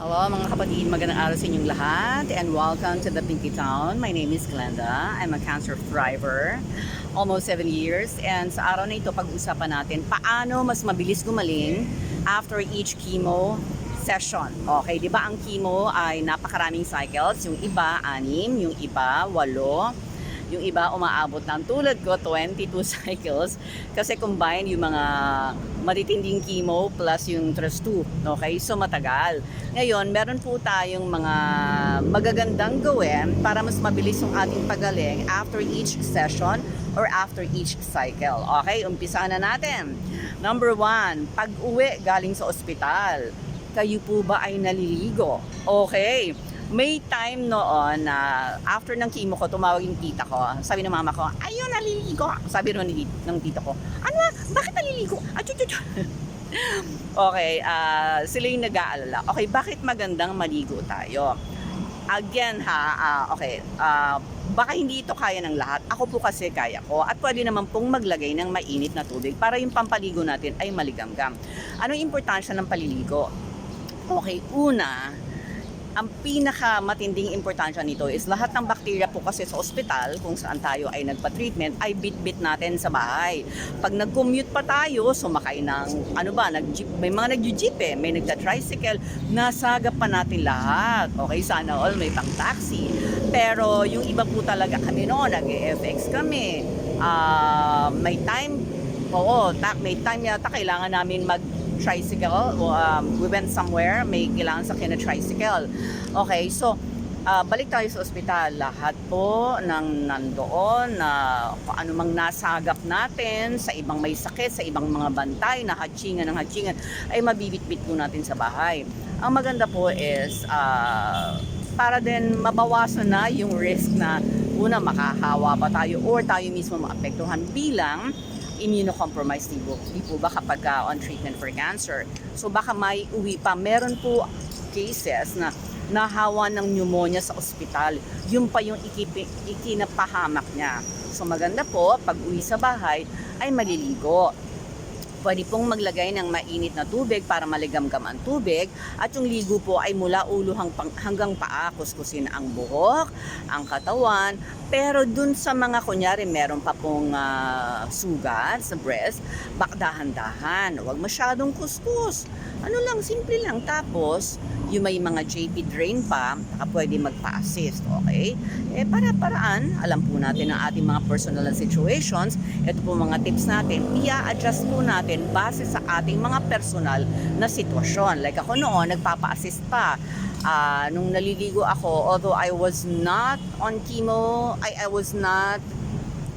Hello mga kapatid, magandang araw sa inyong lahat and welcome to the Pinky Town. My name is Glenda. I'm a cancer thriver, almost 7 years. And sa araw na ito, pag-usapan natin paano mas mabilis gumaling after each chemo session. Okay, di ba ang chemo ay napakaraming cycles. Yung iba, 6, yung iba, 8. Yung iba umaabot ng tulad ko 22 cycles kasi combine yung mga matitinding chemo plus yung TRES2. Okay? So matagal. Ngayon, meron po tayong mga magagandang gawin para mas mabilis yung ating pagaling after each session or after each cycle. Okay? Umpisa na natin. Number 1, pag-uwi galing sa ospital. Kayo po ba ay naliligo? Okay. May time noon na after ng chemo ko, tumawag yung tita ko. Sabi ng mama ko, ayun, naliligo. Sabi naman ng tita ko, ano, bakit naliligo? Okay, sila yung nag-aalala. Okay, bakit magandang maligo tayo? Again okay, baka hindi ito kaya ng lahat. Ako po kasi kaya ko. At pwede naman pong maglagay ng mainit na tubig para yung pampaligo natin ay maligamgam. Anong importansya ng paliligo? Okay, una, ang pinakamatinding importansya nito is lahat ng bakterya po kasi sa ospital, kung saan tayo ay nagpa-treatment, ay bit-bit natin sa bahay. Pag nag-commute pa tayo, sumakay ng, may mga nag-jeep may nagta-tricycle, nasagap pa natin lahat. Okay, sana all may pang-taxi. Pero yung iba po talaga kami noon, nag-FX kami. May time, may time yata kailangan namin tricycle. We went somewhere, may kailangan sa na tricycle. Okay, so balik tayo sa ospital. Lahat po ng nandoon na paano mang nasagap natin sa ibang may sakit, sa ibang mga bantay na hatchingan ay mabibitbit po natin sa bahay. Ang maganda po is para din mabawasan na yung risk na una makahawa pa tayo or tayo mismo maapektuhan bilang immunocompromised di po ba kapag on treatment for cancer. So baka may uwi pa. Meron po cases na nahawa ng pneumonia sa ospital. Yun pa yung ikinapahamak niya. So maganda po, pag uwi sa bahay ay maliligo. Pwede pong maglagay ng mainit na tubig para maligamgam ang tubig at yung ligo po ay mula ulo hanggang paa, kuskusin ang buhok, ang katawan. Pero dun sa mga kunyari meron pa pong sugat sa breast, dahan-dahan, huwag masyadong kuskus. Ano lang, simple lang. Tapos yung may mga JP drain pa, pwede magpa-assist, okay? Para-paraan, alam po natin ang ating mga personal situations. Ito po mga tips natin, i-adjust po natin base sa ating mga personal na sitwasyon. Like ako noon, nagpapa-assist pa. Nung naliligo ako, although I was not on chemo, I was not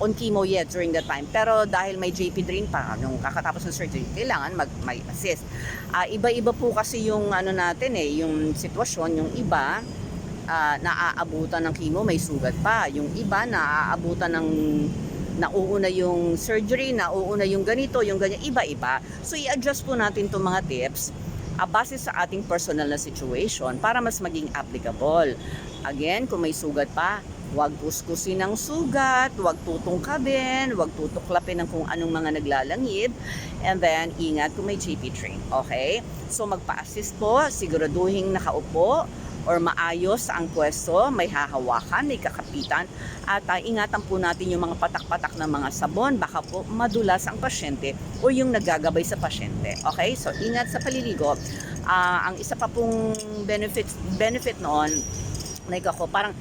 on chemo yet during that time. Pero dahil may JP drain pa, nung kakatapos ng surgery, kailangan may assist. Iba-iba po kasi yung natin yung sitwasyon. Yung iba, naaabutan ng chemo, may sugat pa. Yung iba, naaabutan ng nauuna yung surgery, nauuna yung ganito, yung ganyan, iba-iba. So i-adjust po natin itong mga tips base sa ating personal na situation para mas maging applicable. Again, kung may sugat pa, huwag kuskusin ng sugat, huwag tutungkabin, huwag tutuklapin ng kung anong mga naglalangid, and then ingat kung may JP train. Okay? So magpa-assist po, siguraduhin nakaupo or maayos ang pwesto, may hahawakan, may kakapitan, at ingatan po natin yung mga patak-patak ng mga sabon, baka po madulas ang pasyente o yung naggagabay sa pasyente. Okay? So ingat sa paliligo. Ang isa pa pong benefit noon, like ako, parang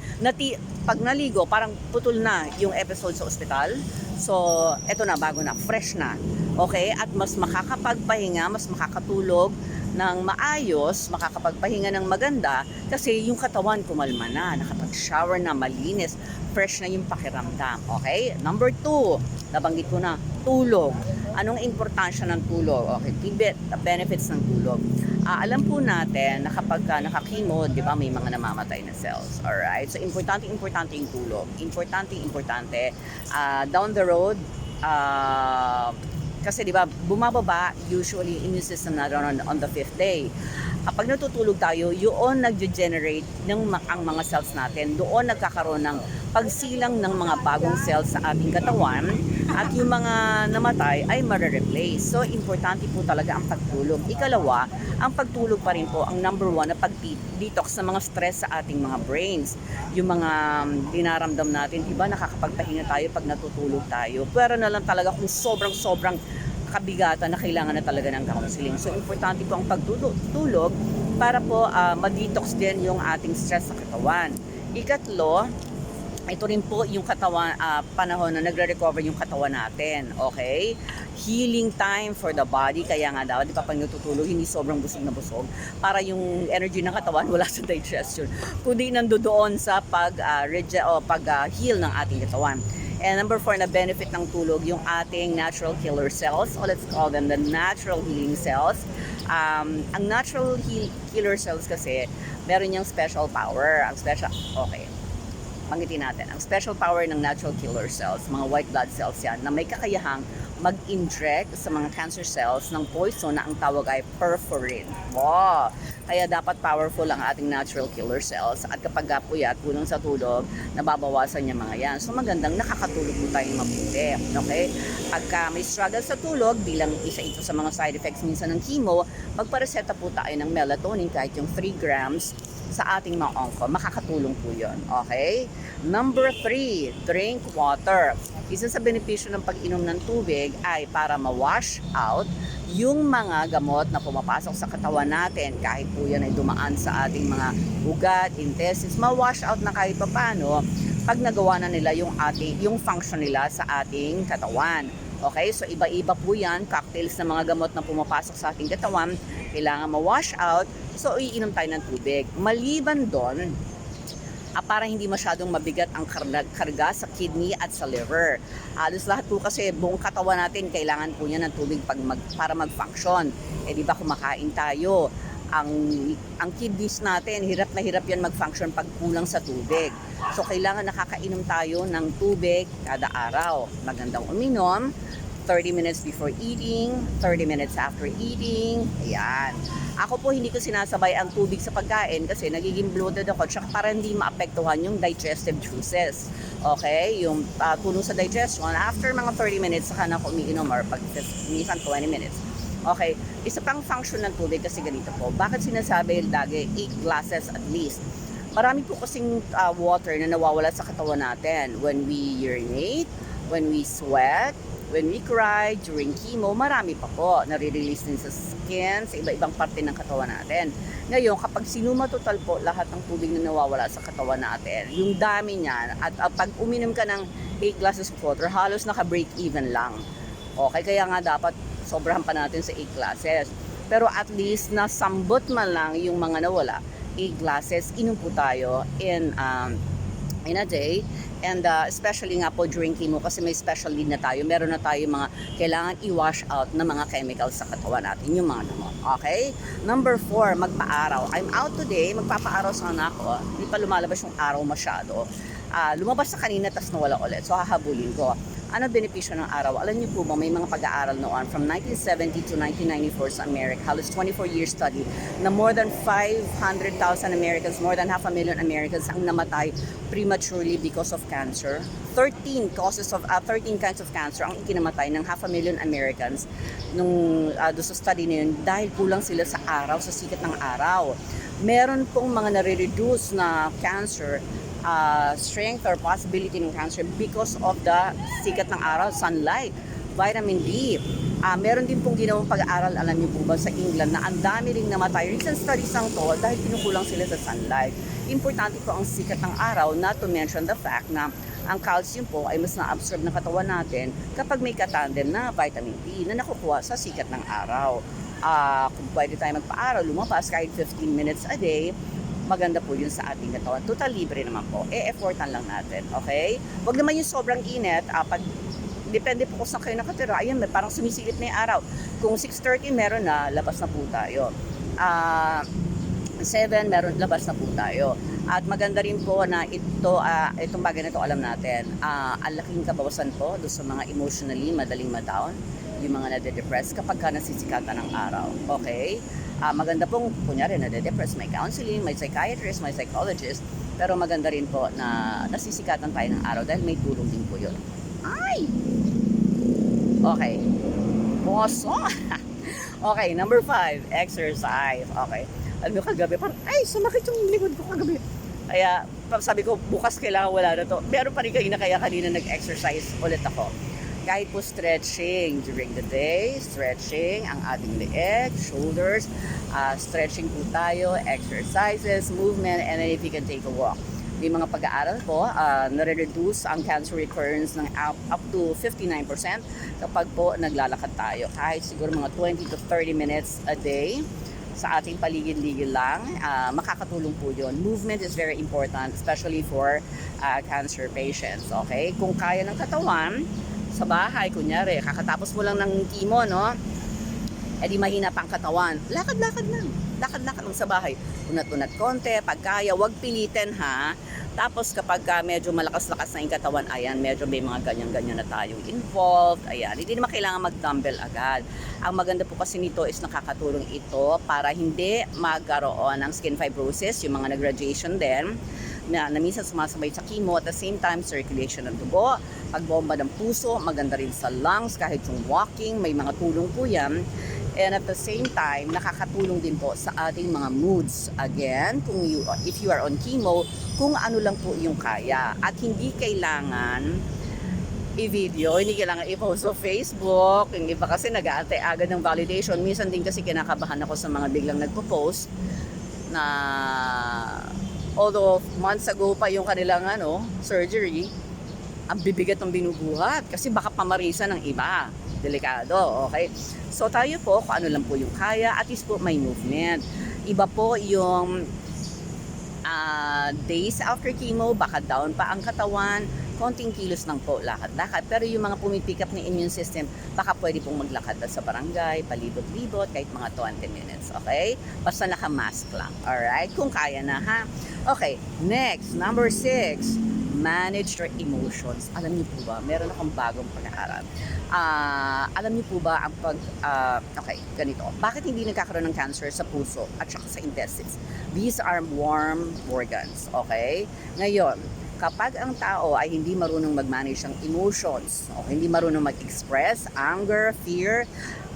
pag naligo, parang putol na yung episode sa ospital. So, eto na, bago na, fresh na. Okay? At mas makakapagpahinga, mas makakatulog ng maayos, makakapagpahinga ng maganda kasi yung katawan kumalma na, nakapag-shower na, malinis, fresh na yung pakiramdam. Okay? Number 2, nabanggit ko na, tulog. Anong importansya ng tulog? Okay, benefits ng tulog. Alam po natin na kapag nakakimo, di ba, may mga namamatay na cells. Alright? So, importante yung tulog. Importante. Down the road, kasi di ba, bumababa usually immune system natin on the 5th day. Pag natutulog tayo, yun nag-generate ang mga cells natin. Doon nagkakaroon ng pagsilang ng mga bagong cells sa ating katawan at yung mga namatay ay mare-replace. So, importante po talaga ang pagtulog. Ikalawa, ang pagtulog pa rin po ang number one na pag-detox sa mga stress sa ating mga brains. Yung mga dinaramdam natin, di ba, nakakapagpahinga tayo pag natutulog tayo. Pero na lang talaga kung sobrang kabigatan na kailangan na talaga ng counseling. So, importante po ang pagtulog para po ma-detox din yung ating stress sa katawan. Ikatlo, ito rin po yung katawan, panahon na nagre-recover yung katawan natin, okay? Healing time for the body, kaya nga daw, di ba pag natutulog, hindi sobrang busog na busog, para yung energy ng katawan wala sa digestion, kundi nandoon sa pag-heal ng ating katawan. And number 4 na benefit ng tulog, yung ating natural killer cells, or let's call them the natural healing cells. Ang natural killer cells kasi, meron niyang special power. Banggitin natin, ang special power ng natural killer cells, mga white blood cells yan, na may kakayahang mag-inject sa mga cancer cells ng poison na ang tawag ay perforin. Wow! Kaya dapat powerful ang ating natural killer cells, at kapag puyat, kulang sa tulog, nababawasan niya mga yan. So magandang nakakatulog po tayong mabuti. Okay? Pagka may struggle sa tulog, bilang isa ito sa mga side effects minsan ng chemo, magpareseta po tayo ng melatonin kahit yung 3 grams sa ating mga onko. Makakatulong po yun. Okay? Number 3, drink water. Isa sa benepisyo ng pag-inom ng tubig ay para ma-wash out yung mga gamot na pumapasok sa katawan natin. Kahit po yan ay dumaan sa ating mga ugat, intestines, ma-wash out na kahit papano pag nagawa na nila yung function nila sa ating katawan. Okay, so iba-iba po yan, cocktails ng mga gamot na pumapasok sa ating katawan, kailangan ma-wash out, so iinom tayo ng tubig. Maliban doon, para hindi masyadong mabigat ang karga sa kidney at sa liver. Halos lahat po kasi buong katawan natin kailangan po niya ng tubig para mag-function. Di ba kumakain tayo, ang kidneys natin, hirap na hirap yan mag-function pag kulang sa tubig. So, kailangan nakakainom tayo ng tubig kada araw. Magandang uminom, 30 minutes before eating, 30 minutes after eating. Ayan. Ako po hindi ko sinasabay ang tubig sa pagkain kasi nagiging bloated ako, tsaka para hindi maapektuhan yung digestive juices. Okay? Yung tulong sa digestion, after mga 30 minutes saka na ako umiinom, or pag minsan 20 minutes. Okay, isa pang function ng tubig kasi ganito po. Bakit sinasabi lagi 8 glasses at least? Marami po kasing water na nawawala sa katawan natin. When we urinate, when we sweat, when we cry, during chemo, marami pa po. Nare-release din sa skin, sa iba-ibang parte ng katawan natin. Ngayon, kapag sinuma total po lahat ng tubig na nawawala sa katawan natin, yung dami niyan, at pag uminom ka ng 8 glasses of water, halos naka-break even lang. Okay, kaya nga dapat sobrahan pa natin sa 8 glasses. Pero at least nasambot man lang yung mga nawala, 8 glasses, inom po tayo in a day. And especially nga po during chemo kasi may special need na tayo. Meron na tayo mga kailangan i-wash out na mga chemicals sa katawan natin, yung mga gamot. Okay? Number 4, magpa-araw. I'm out today, magpapa-araw sana ako. Hindi pa lumalabas yung araw masyado. Lumabas sa kanina, tas nawala ulit. So hahabulin ko. Ano benepisyo ng araw? Alam niyo po ba, may mga pag-aaral noon from 1970 to 1994 sa America, halos 24-year study, na more than 500,000 Americans, more than 500,000 Americans ang namatay prematurely because of cancer. 13 kinds of cancer ang ikinamatay ng 500,000 Americans nung doon sa study na yun dahil kulang sila sa araw, sa sikat ng araw. Meron pong mga nare-reduce na cancer strength or possibility ng cancer because of the sikat ng araw, sunlight, vitamin D. Meron din pong ginawang pag-aaral, alam niyo po ba, sa England na ang dami ring namatay. Recent studies ang to dahil pinukulang sila sa sunlight. Importante po ang sikat ng araw, not to mention the fact na ang calcium po ay mas na-absorb ng katawan natin kapag may katandem na vitamin D na nakukuha sa sikat ng araw. Kung pwede tayo magpa-araw, lumabas kahit 15 minutes a day, maganda po yun sa ating katawan. Total libre naman po. E-effortan lang natin. Okay? Huwag naman yung sobrang init. Depende po kung saan kayo nakatira. Ayan, parang sumisilip na yung araw. Kung 6:30 meron na, labas na po tayo. 7 meron, labas na po tayo. At maganda rin po na itong bagay na ito alam natin. Ang laking kabawasan po doon sa mga emotionally madaling ma-down, yung mga nade-depress kapag ka nasisikatan ng araw. Okay? Maganda pong, kunyari, nade-depress, may counseling, may psychiatrist, may psychologist, pero maganda rin po na nasisikatan tayo ng araw dahil may tulong din po yun. Ay! Okay. Boso. Okay, number 5, exercise. Okay. Alam mo kagabi, parang, ay, sumakit yung likod ko kagabi. Kaya, sabi ko, bukas kailangan wala na to. Meron pa rin kanina, kaya kanina nag-exercise ulit ako. Kahit po stretching during the day, stretching ang ating leeg, shoulders, stretching po tayo, exercises, movement, and then if you can take a walk. May mga pag-aaral po, nare-reduce ang cancer recurrence ng up to 59% kapag po naglalakad tayo. Kahit siguro mga 20 to 30 minutes a day sa ating paligid-ligid lang, makakatulong po yun. Movement is very important, especially for cancer patients. Okay? Kung kaya ng katawan, sa bahay, kunyari, kakatapos mo lang ng chemo, no? Eh di mahina pang katawan. Lakad-lakad lang. Lakad-lakad lang sa bahay. Unat-unat konti, pag kaya, wag pilitin ha. Tapos kapag medyo malakas-lakas na yung katawan, ayan, medyo may mga ganyan-ganyan na tayo involved. Ayan, hindi naman kailangan mag-dumbbell agad. Ang maganda po kasi nito is nakakatulong ito para hindi magkaroon ng skin fibrosis, yung mga nag-radiation din, na minsan sumasabay sa chemo, at the same time circulation ng dugo, pagbomba ng puso, maganda rin sa lungs, kahit yung walking, may mga tulong po yan. And at the same time, nakakatulong din po sa ating mga moods. Again, if you are on chemo, kung ano lang po yung kaya. At hindi kailangan i-video, hindi kailangan i-post sa Facebook. Yung iba kasi nag-aantay agad ng validation. Minsan din kasi kinakabahan ako sa mga biglang nagpo-post na although months ago pa yung kanilang surgery, ang bibigat ng binubuhat kasi baka pamarisan ng iba. Delikado, okay? So tayo po, kung ano lang po yung kaya, at least po may movement. Iba po yung days after chemo, baka down pa ang katawan, konting kilos lang po, lakad-lakad. Pero yung mga pumipick up ng immune system, baka pwede pong maglakad sa barangay, palibot-libot, kahit mga 20 minutes, okay? Basta naka-mask lang, alright? Kung kaya na, ha? Okay, next, number 6, manage your emotions. Alam niyo po ba, meron akong bagong pag-aaral. Alam niyo po ba ang okay, ganito. Bakit hindi nagkakaroon ng cancer sa puso at saka sa intestines? These are warm organs, okay? Ngayon, kapag ang tao ay hindi marunong mag-manage ng emotions, o hindi marunong mag-express, anger, fear,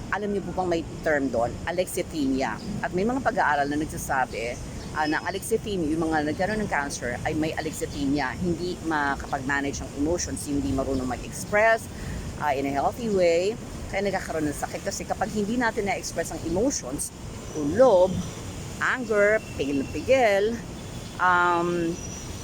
alam niyo po bang may term doon? Alexithymia. At may mga pag-aaral na nagsasabi ng alexithymia, yung mga nagkaroon ng cancer ay may alexithymia, hindi makapag-manage ng emotions, hindi marunong mag-express in a healthy way, kaya nagkakaroon ng sakit. Kasi kapag hindi natin na-express ang emotions, ulob, anger, pigil,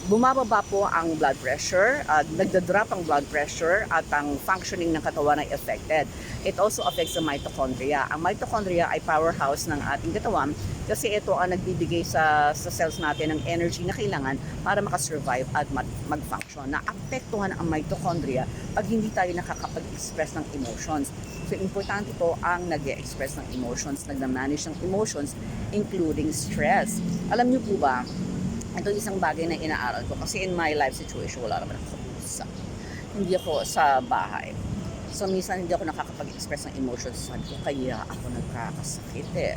bumababa po ang blood pressure, nagda-drop ang blood pressure at ang functioning ng katawan ay affected. It also affects the mitochondria. Ang mitochondria ay powerhouse ng ating katawan kasi ito ang nagbibigay sa cells natin ng energy na kailangan para makasurvive at mag-function. Naapektuhan ang mitochondria pag hindi tayo nakakapag-express ng emotions. So, importante po ang nag-express ng emotions, nag-manage ng emotions, including stress. Alam niyo po ba, ito isang bagay na inaaral ko kasi in my life situation, wala naman ako sa hindi ako sa bahay. So, minsan hindi ako nakakapag-express ng emotions. Sabi ko, kaya ako nagkakasakit eh.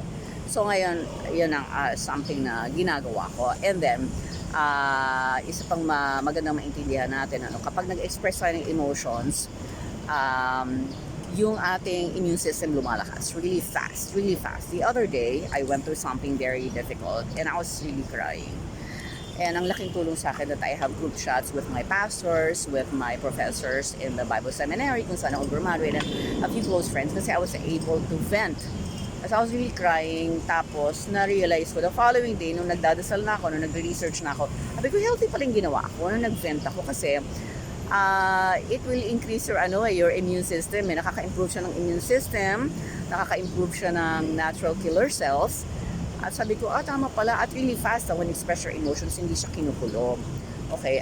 So, ngayon, yun ang something na ginagawa ko. And then, isa pang magandang maintindihan natin, kapag nag-express tayo ng emotions, yung ating immune system lumalakas really fast. The other day, I went through something very difficult and I was really crying. And ang laking tulong sa akin that I have group chats with my pastors, with my professors in the Bible seminary, kung saan ako graduate, and a few close friends kasi I was able to vent. As I was really crying, tapos na-realize ko the following day, nung nagdadasal na ako, nung nagre-research na ako, sabi ko, healthy paling ginawa ko nung nag-vent ako kasi it will increase your immune system. Nakaka-improve siya ng immune system, nakaka-improve siya ng natural killer cells. At sabi ko, tama pala, at really fast when express your emotions, hindi siya kinukulong. Okay,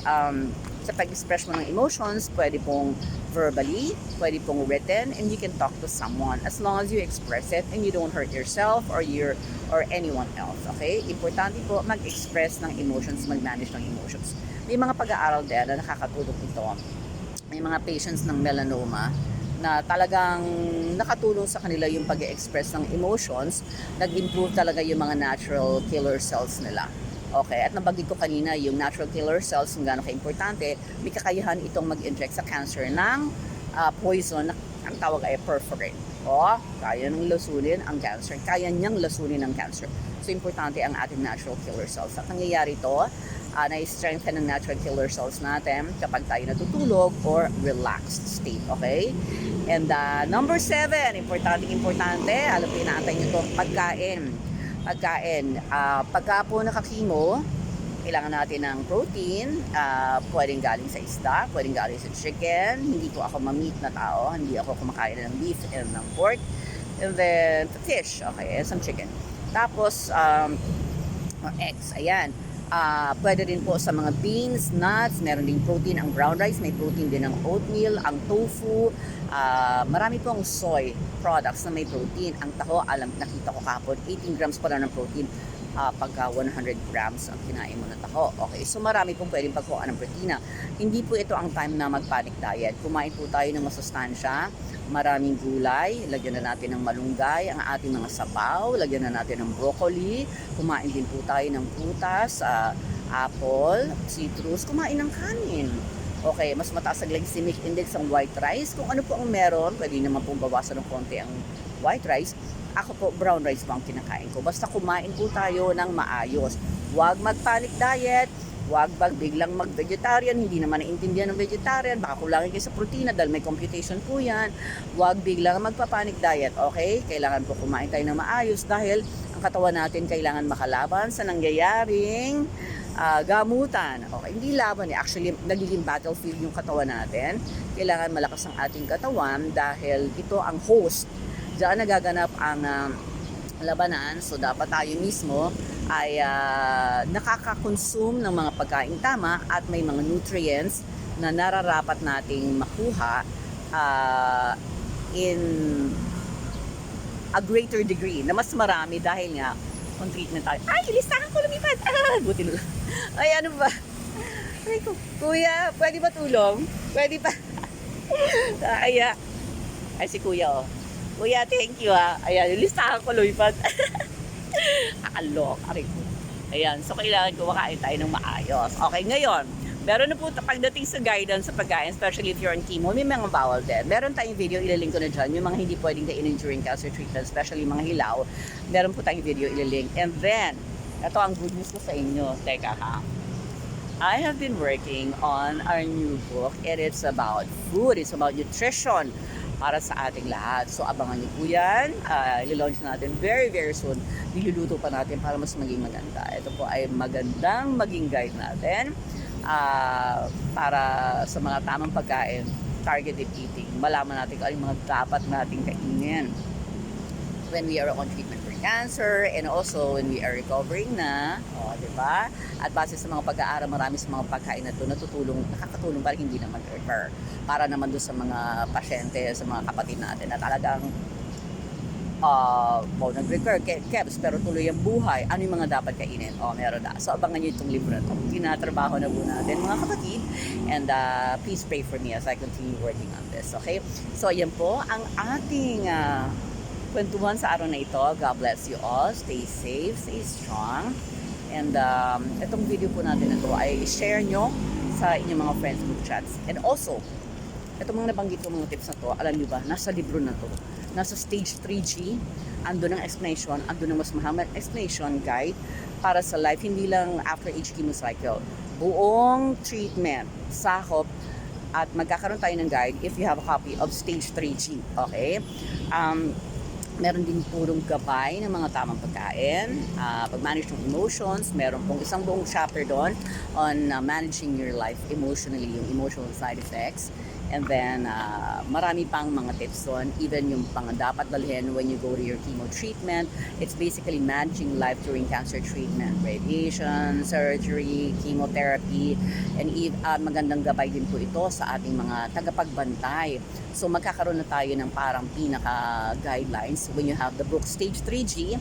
sa pag-express mo ng emotions, pwede pong verbally, pwede pong written, and you can talk to someone as long as you express it and you don't hurt yourself or anyone else. Okay, importante po mag-express ng emotions, mag-manage ng emotions. May mga pag-aaral din na nakakatulong ito. May mga patients ng melanoma na talagang nakatulong sa kanila yung pag-express ng emotions, nag-improve talaga yung mga natural killer cells nila. Okay, at nabanggit ko kanina yung natural killer cells, kung gaano ka-importante, may kakayahan itong mag-inject sa cancer ng poison na ang tawag ay perforate. O, kaya nang lasunin ang cancer. Kaya niyang lasunin ang cancer. So, importante ang ating natural killer cells. At nangyayari ito, na-strengthen ang natural killer cells natin kapag tayo natutulog or relaxed state, okay? And number 7, importante, alam po inaantay nyo ito, pagkain. Pagka po nakakimo, kailangan natin ng protein, pwedeng galing sa isda, pwedeng galing sa chicken. Hindi po ako ma-meat na tao, hindi ako kumakain ng beef and ng pork. And then, fish, okay, some chicken. Tapos, eggs, ayan. Pwede din po sa mga beans, nuts, meron din protein ang brown rice, may protein din ang oatmeal, ang tofu, marami pong soy products na may protein. Ang taho, nakita ko kahapon, 18 grams pa lang ng protein pagka 100 grams ang kinain mo na taho. Okay, so marami pong pwedeng pagkuhaan ng protina. Hindi po ito ang time na mag-panic diet. Kumain po tayo ng masustansya, maraming gulay, lagyan na natin ng malunggay, ang ating mga sabaw, lagyan na natin ng broccoli, kumain din po tayo ng prutas, apple, citrus, kumain ng kanin. Okay, mas mataas ang glycemic index ang white rice. Kung ano po ang meron, pwede naman pong bawasan ng konti ang white rice. Ako po, brown rice po ang kinakain ko. Basta kumain po tayo ng maayos. Huwag mag-panic diet, huwag biglang mag-vegetarian, hindi naman naiintindihan ng vegetarian, baka kulangin kayo sa protina dahil may computation po yan. Huwag biglang magpa-panic diet, okay? Kailangan po kumain tayo ng maayos dahil ang katawan natin kailangan makalaban sa nangyayaring gamutan. Okay, hindi laban actually nagiging battlefield yung katawan natin. Kailangan malakas ang ating katawan dahil ito ang host. Diyan nagaganap ang labanan, so dapat tayo mismo ay nakaka-consume ng mga pagkain tama at may mga nutrients na nararapat nating makuha in a greater degree, na mas marami dahil nga on treatment tayo. Ay, listahan ko lumipad! Buti na lang. Ay, ano ba? Ay, kuya, pwede ba tulong? Pwede pa? Ay, si kuya, oh. Kuya, thank you ha. Ayan, yung listahan ko lumipad. Akalok, aray ko. Ayan, so kailangan kumakain tayo ng maayos. Okay, ngayon, meron na po pagdating sa guidance sa pagkain, especially if you're on chemo, may mga bawal din. Meron tayong video, ilalink ko na dyan, yung mga hindi pwedeng kainin during cancer treatment, especially mga hilaw. Meron po tayong video, ilalink. And then, ito ang good news ko sa inyo. Teka ha. I have been working on our new book and it's about food, it's about nutrition para sa ating lahat. So abangan niyo po yan. I-launch natin very very soon. Niluluto pa natin para mas maging maganda. Ito po ay magandang maging guide natin para sa mga tamang pagkain, targeted eating. Malaman natin kung ano yung mga dapat nating kainin when we are on treatment for cancer and also when we are recovering na, diba? At base sa mga pag-aaral, marami sa mga pagkain na ito nakakatulong para hindi na mag-recur. Para naman doon sa mga pasyente, sa mga kapatid natin na talagang nag-recur, kebs, pero tuloy ang buhay. Ano yung mga dapat kainin? Meron na. So, abangan nyo itong libro na ito. Tinatrabaho na po natin, mga kapatid. And please pray for me as I continue working on this. Okay? So, ayan po ang ating kwentuhan sa araw na ito. God bless you all. Stay safe, stay strong. And itong video po natin na ito ay share nyo sa inyong mga friends group chats. And also, itong mga nabanggit ko mga tips na to, alam nyo ba, nasa libro na to. Nasa stage 3G, ando ng explanation, ando ng mas mahamang explanation guide para sa life, hindi lang after each chemo cycle. Buong treatment, sakop, at magkakaroon tayo ng guide if you have a copy of stage 3G. Okay? Meron din purong gabay ng mga tamang pagkain, pag-manage ng emotions, meron pong isang buong chapter doon on managing your life emotionally, yung emotional side effects. And then, marami pang mga tips doon, even yung pang dapat dalhin when you go to your chemo treatment. It's basically managing life during cancer treatment, radiation, surgery, chemotherapy, and magandang gabay din po ito sa ating mga tagapagbantay. So, magkakaroon na tayo ng parang pinaka-guidelines when you have the book Stage 3G.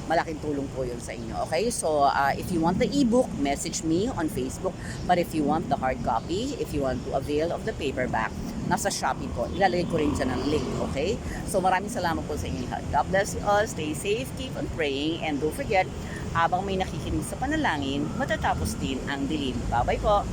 Malaking tulong po yun sa inyo. Okay? So, if you want the ebook, message me on Facebook. But if you want the hard copy, if you want to avail of the paperback, nasa Shopee po. Ilalagay ko rin dyan ang link. Okay? So, maraming salamat po sa inyo lahat. God bless you all. Stay safe. Keep on praying. And don't forget, habang may nakikinig sa panalangin, matatapos din ang dilim. Bye-bye po.